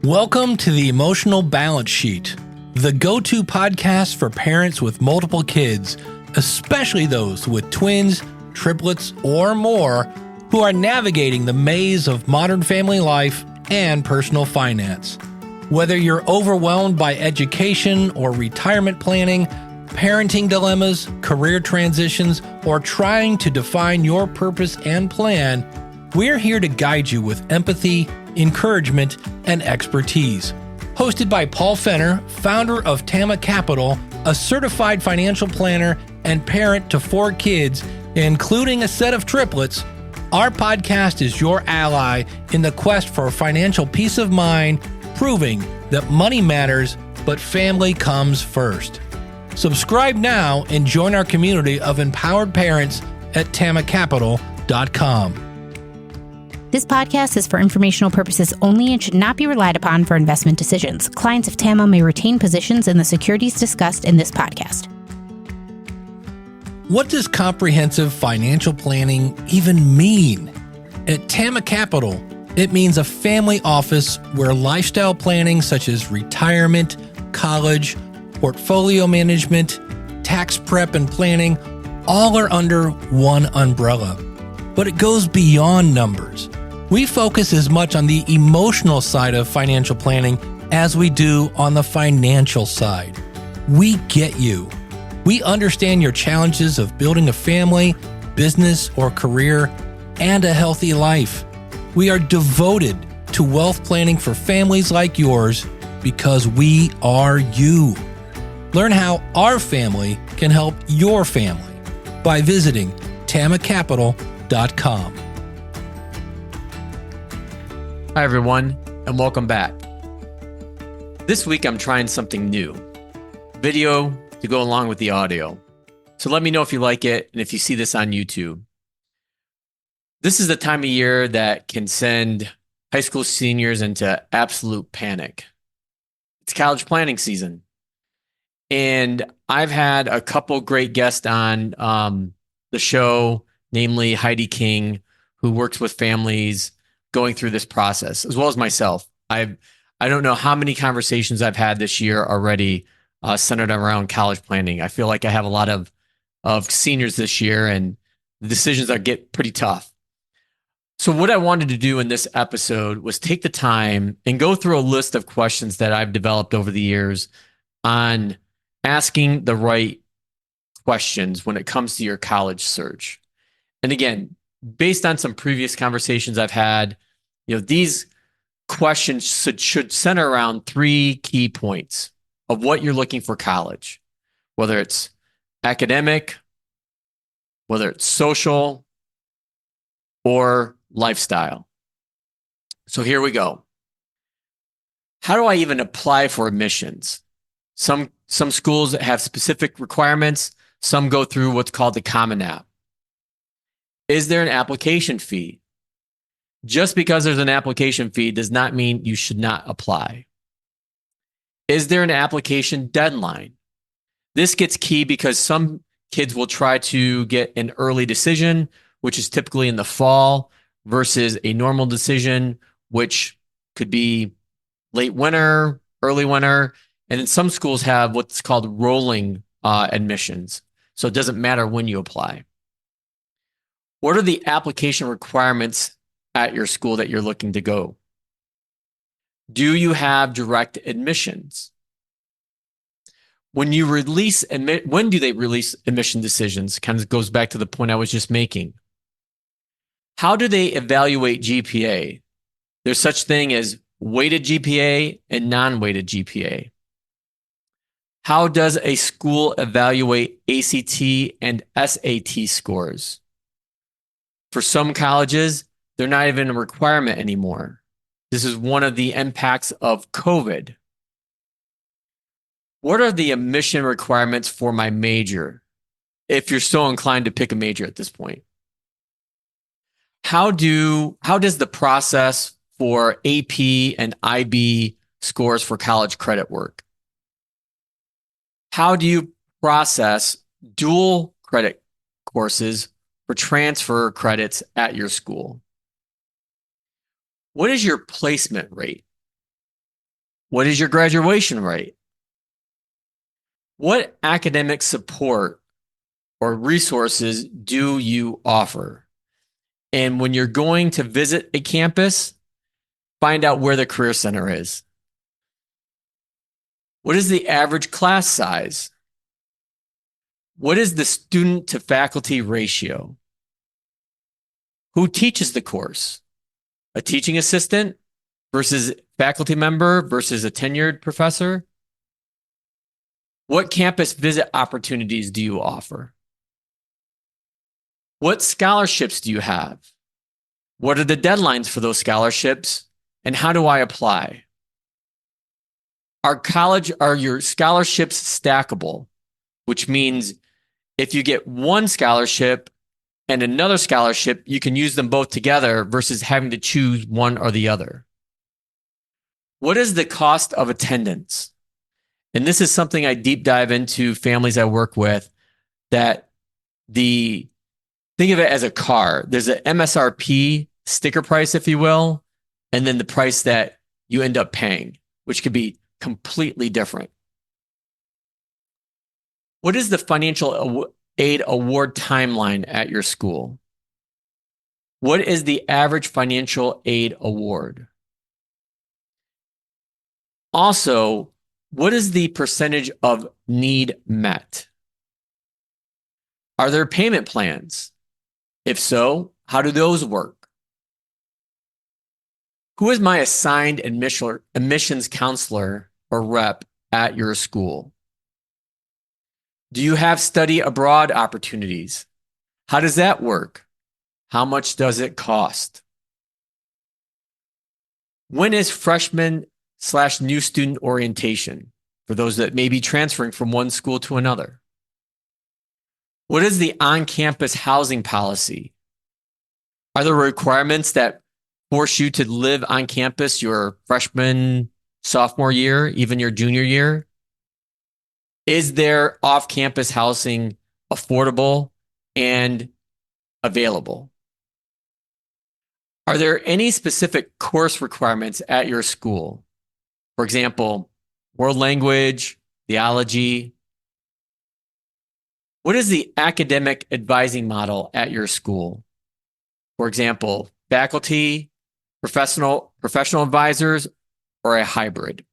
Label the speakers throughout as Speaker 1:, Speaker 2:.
Speaker 1: Welcome to the Emotional Balance Sheet, the go-to podcast for parents with multiple kids, especially those with twins, triplets, or more, who are navigating the maze of modern family life and personal finance. Whether you're overwhelmed by education or retirement planning, parenting dilemmas, career transitions, or trying to define your purpose and plan, we're here to guide you with empathy, encouragement, and expertise. Hosted by Paul Fenner, founder of Tama Capital, a certified financial planner and parent to 4 kids, including a set of triplets, our podcast is your ally in the quest for financial peace of mind, proving that money matters, but family comes first. Subscribe now and join our community of empowered parents at tamacapital.com.
Speaker 2: This podcast is for informational purposes only and should not be relied upon for investment decisions. Clients of TAMA may retain positions in the securities discussed in this podcast.
Speaker 1: What does comprehensive financial planning even mean? At Tama Capital, it means a family office where lifestyle planning such as retirement, college, portfolio management, tax prep, and planning all are under one umbrella. But it goes beyond numbers. We focus as much on the emotional side of financial planning as we do on the financial side. We get you. We understand your challenges of building a family, business, or career, and a healthy life. We are devoted to wealth planning for families like yours because we are you. Learn how our family can help your family by visiting tamacapital.com.
Speaker 3: Hi, everyone, and welcome back. This week, I'm trying something new. Video to go along with the audio. So let me know if you like it and if you see this on YouTube. This is the time of year that can send high school seniors into absolute panic. It's college planning season. And I've had a couple great guests on the show, namely Heidi King, who works with families going through this process, as well as myself. I don't know how many conversations I've had this year already centered around college planning. I feel like I have a lot of seniors this year, and the decisions that get pretty tough. So what I wanted to do in this episode was take the time and go through a list of questions that I've developed over the years on asking the right questions when it comes to your college search. And again, based on some previous conversations I've had, these questions should center around 3 key points of what you're looking for college, whether it's academic, whether it's social, or lifestyle. So here we go. How do I even apply for admissions? Some schools have specific requirements. Some go through what's called the Common App. Is there an application fee? Just because there's an application fee does not mean you should not apply. Is there an application deadline? This gets key because some kids will try to get an early decision, which is typically in the fall, versus a normal decision, which could be late winter, early winter. And then some schools have what's called rolling admissions. So it doesn't matter when you apply. What are the application requirements at your school that you're looking to go? Do you have direct admissions? When do they release admission decisions? Kind of goes back to the point I was just making. How do they evaluate GPA? There's such thing as weighted GPA and non-weighted GPA. How does a school evaluate ACT and SAT scores? For some colleges, they're not even a requirement anymore. This is one of the impacts of COVID. What are the admission requirements for my major, if you're so inclined to pick a major at this point? How does the process for AP and IB scores for college credit work? How do you process dual credit courses for transfer credits at your school? What is your placement rate? What is your graduation rate? What academic support or resources do you offer? And when you're going to visit a campus, find out where the Career Center is. What is the average class size? What is the student to faculty ratio? Who teaches the course? A teaching assistant versus faculty member versus a tenured professor? What campus visit opportunities do you offer? What scholarships do you have? What are the deadlines for those scholarships? And how do I apply? Are your scholarships stackable? Which means if you get one scholarship and another scholarship, you can use them both together versus having to choose one or the other. What is the cost of attendance? And this is something I deep dive into families I work with, that think of it as a car. There's an MSRP sticker price, if you will, and then the price that you end up paying, which could be completely different. What is the financial aid award timeline at your school? What is the average financial aid award? Also, what is the percentage of need met? Are there payment plans? If so, how do those work? Who is my assigned admissions counselor or rep at your school? Do you have study abroad opportunities? How does that work? How much does it cost? When is freshman/new student orientation for those that may be transferring from one school to another? What is the on-campus housing policy? Are there requirements that force you to live on campus your freshman, sophomore year, even your junior year? Is there off-campus housing affordable and available? Are there any specific course requirements at your school? For example, world language, theology. What is the academic advising model at your school? For example, faculty, professional advisors, or a hybrid?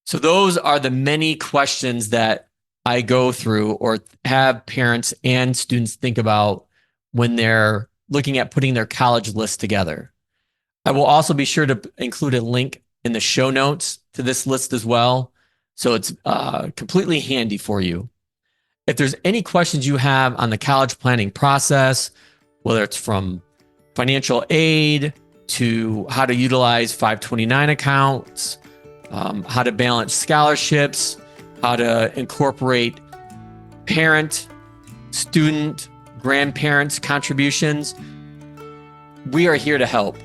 Speaker 3: So those are the many questions that I go through or have parents and students think about when they're looking at putting their college list together. I will also be sure to include a link in the show notes to this list as well, so it's completely handy for you. If there's any questions you have on the college planning process, whether it's from financial aid to how to utilize 529 accounts, how to balance scholarships, how to incorporate parent, student, grandparents' contributions, we are here to help.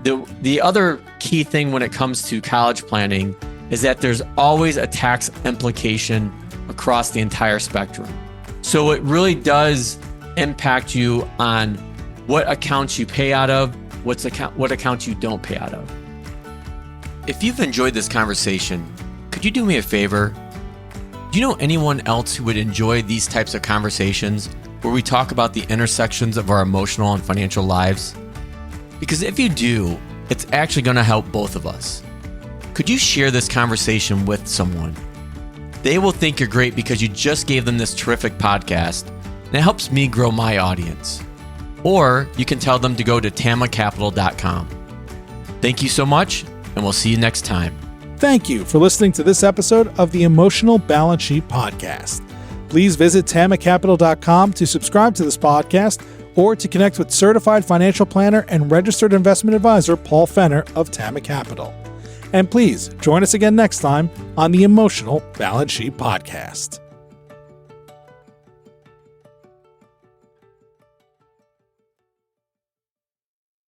Speaker 3: The other key thing when it comes to college planning is that there's always a tax implication across the entire spectrum. So it really does impact you on what accounts you pay out of, what accounts you don't pay out of. If you've enjoyed this conversation, could you do me a favor? Do you know anyone else who would enjoy these types of conversations where we talk about the intersections of our emotional and financial lives? Because if you do, it's actually going to help both of us. Could you share this conversation with someone? They will think you're great because you just gave them this terrific podcast, and it helps me grow my audience. Or you can tell them to go to tamacapital.com. Thank you so much, and we'll see you next time.
Speaker 4: Thank you for listening to this episode of the Emotional Balance Sheet Podcast. Please visit tamacapital.com to subscribe to this podcast or to connect with certified financial planner and registered investment advisor Paul Fenner of Tama Capital. And please join us again next time on the Emotional Balance Sheet Podcast.